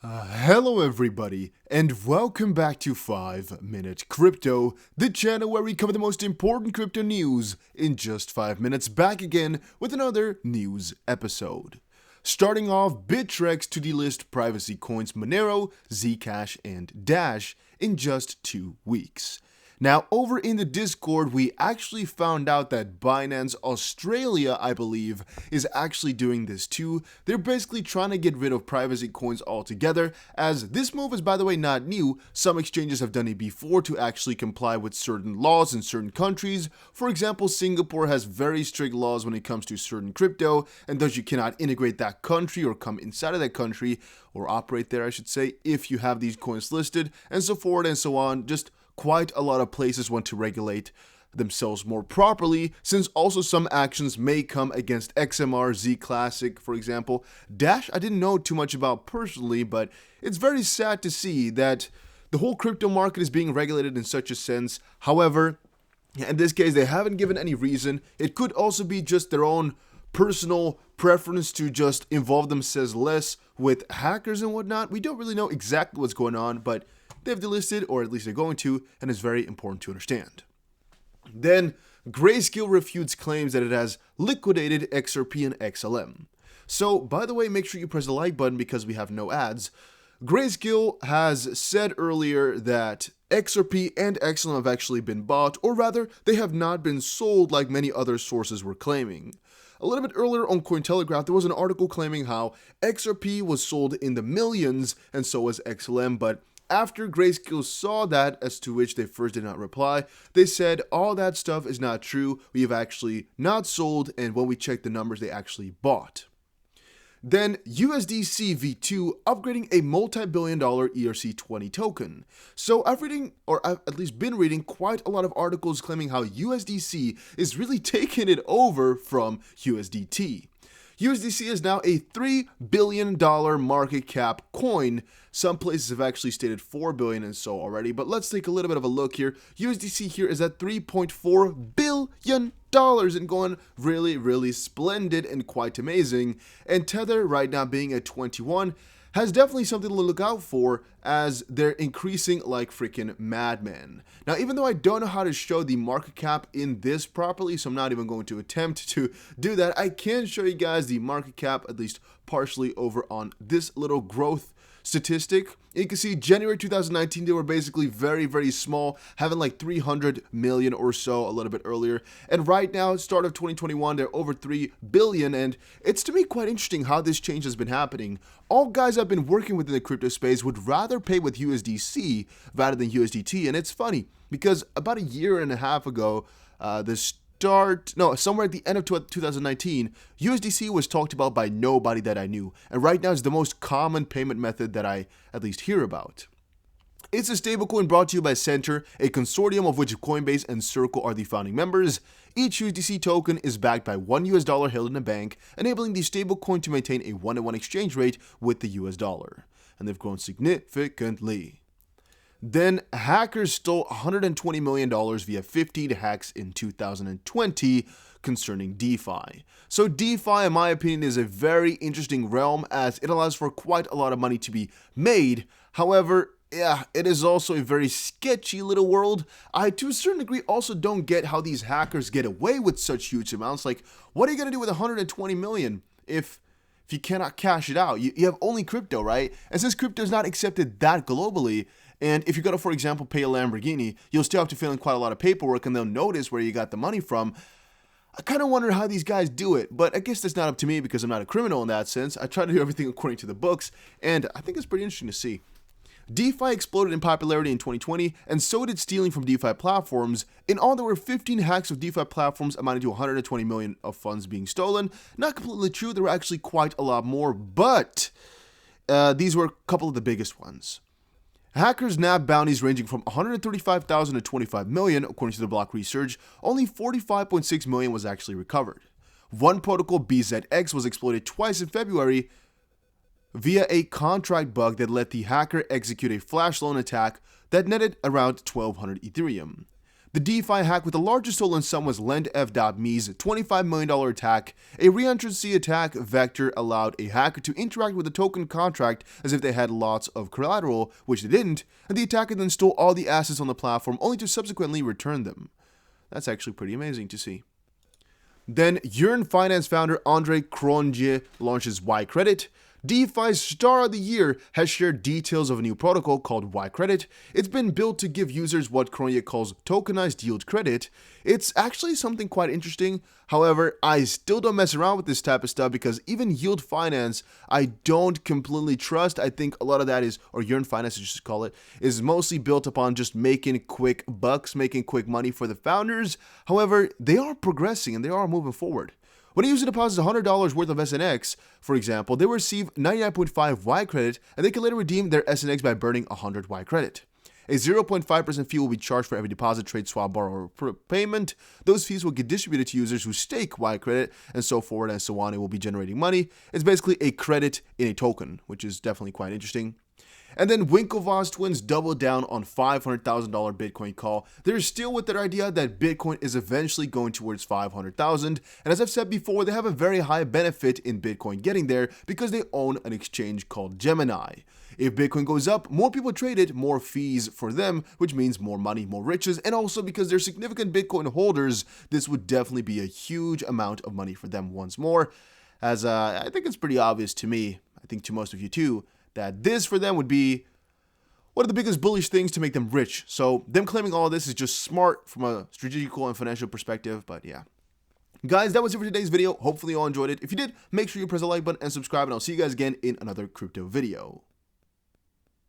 Hello everybody, and welcome back to 5 Minute Crypto, the channel where we cover the most important crypto news in just 5 minutes, back again with another news episode. Starting off, Bittrex to delist privacy coins Monero, Zcash, and Dash in just 2 weeks. Now, over in the Discord, we actually found out that Binance Australia, I believe, is actually doing this too. They're basically trying to get rid of privacy coins altogether, as this move is, by the way, not new. Some exchanges have done it before to actually comply with certain laws in certain countries. For example, Singapore has very strict laws when it comes to certain crypto, and thus you cannot integrate that country or come inside of that country, or operate there, I should say, if you have these coins listed, and so forth and so on. Just quite a lot of places want to regulate themselves more properly, since also some actions may come against XMR, Z Classic, for example. Dash, I didn't know too much about personally, but it's very sad to see that the whole crypto market is being regulated in such a sense. However, in this case, they haven't given any reason. It could also be just their own personal preference to just involve themselves less with hackers and whatnot. We don't really know exactly what's going on, but they've delisted, or at least they're going to, and it's very important to understand. Then, Grayscale refutes claims that it has liquidated XRP and XLM. So, by the way, make sure you press the like button because we have no ads. Grayscale has said earlier that XRP and XLM have actually been bought, or rather, they have not been sold like many other sources were claiming. A little bit earlier on Cointelegraph, there was an article claiming how XRP was sold in the millions, and so was XLM, but after Grayscale saw that, as to which they first did not reply, they said all that stuff is not true, we have actually not sold, and when we checked the numbers, they actually bought. Then USDC V2 upgrading a multi-billion-dollar ERC20 token. So I've at least been reading quite a lot of articles claiming how USDC is really taking it over from USDT. USDC is now a $3 billion market cap coin. Some places have actually stated $4 billion and so already, but let's take a little bit of a look here. USDC here is at $3.4 billion and going really, really splendid and quite amazing. And Tether right now being at 21 has definitely something to look out for, as they're increasing like freaking madmen. Now, even though I don't know how to show the market cap in this properly, so I'm not even going to attempt to do that, I can show you guys the market cap, at least partially, over on this little growth statistic. You can see January 2019, they were basically very, very small, having like 300 million or so a little bit earlier. And right now, start of 2021, they're over 3 billion. And it's to me quite interesting how this change has been happening. All guys I've been working within the crypto space would rather pay with USDC rather than USDT. And it's funny because about a year and a half ago, somewhere at the end of 2019, USDC was talked about by nobody that I knew, and right now is the most common payment method that I at least hear about. It's a stablecoin brought to you by Center, a consortium of which Coinbase and Circle are the founding members. Each USDC token is backed by $1 held in a bank, enabling the stablecoin to maintain a 1-to-1 exchange rate with the US dollar, and they've grown significantly. Then, hackers stole $120 million via 15 hacks in 2020 concerning DeFi. So DeFi, in my opinion, is a very interesting realm, as it allows for quite a lot of money to be made. However, yeah, it is also a very sketchy little world. I, to a certain degree, also don't get how these hackers get away with such huge amounts. Like, what are you going to do with $120 million if you cannot cash it out? You have only crypto, right? And since crypto is not accepted that globally, and if you're going to, for example, pay a Lamborghini, you'll still have to fill in quite a lot of paperwork, and they'll notice where you got the money from. I kind of wonder how these guys do it, but I guess that's not up to me because I'm not a criminal in that sense. I try to do everything according to the books, and I think it's pretty interesting to see. DeFi exploded in popularity in 2020, and so did stealing from DeFi platforms. In all, there were 15 hacks of DeFi platforms amounting to 120 million of funds being stolen. Not completely true, there were actually quite a lot more, but these were a couple of the biggest ones. Hackers nabbed bounties ranging from 135,000 to 25 million, according to the block research. Only 45.6 million was actually recovered. One protocol, ZEC, was exploited twice in February via a contract bug that let the hacker execute a flash loan attack that netted around 1,200 Ethereum. The DeFi hack with the largest stolen sum was LendF.me's $25 million attack. A reentrancy attack vector allowed a hacker to interact with the token contract as if they had lots of collateral, which they didn't, and the attacker then stole all the assets on the platform only to subsequently return them. That's actually pretty amazing to see. Then, Yearn Finance founder Andre Cronje launches Y-Credit. DeFi's star of the year has shared details of a new protocol called Y-Credit. It's been built to give users what Cronje calls tokenized yield credit. It's actually something quite interesting. However, I still don't mess around with this type of stuff because even yield finance, I don't completely trust. I think a lot of that is, or Yearn Finance, as you should call it, is mostly built upon just making quick bucks, making quick money for the founders. However, they are progressing and they are moving forward. When a user deposits $100 worth of SNX, for example, they will receive 99.5 Y credit, and they can later redeem their SNX by burning 100 Y credit. A 0.5% fee will be charged for every deposit, trade, swap, borrow, or payment. Those fees will get distributed to users who stake Y credit, and so forward and so on. It will be generating money. It's basically a credit in a token, which is definitely quite interesting. And then Winklevoss twins doubled down on $500,000 Bitcoin call. They're still with their idea that Bitcoin is eventually going towards 500,000. And as I've said before, they have a very high benefit in Bitcoin getting there because they own an exchange called Gemini. If Bitcoin goes up, more people trade it, more fees for them, which means more money, more riches. And also because they're significant Bitcoin holders, this would definitely be a huge amount of money for them once more. As I think it's pretty obvious to me, I think to most of you too, that this for them would be one of the biggest bullish things to make them rich. So them claiming all of this is just smart from a strategical and financial perspective, but yeah. Guys, that was it for today's video. Hopefully you all enjoyed it. If you did, make sure you press the like button and subscribe, and I'll see you guys again in another crypto video.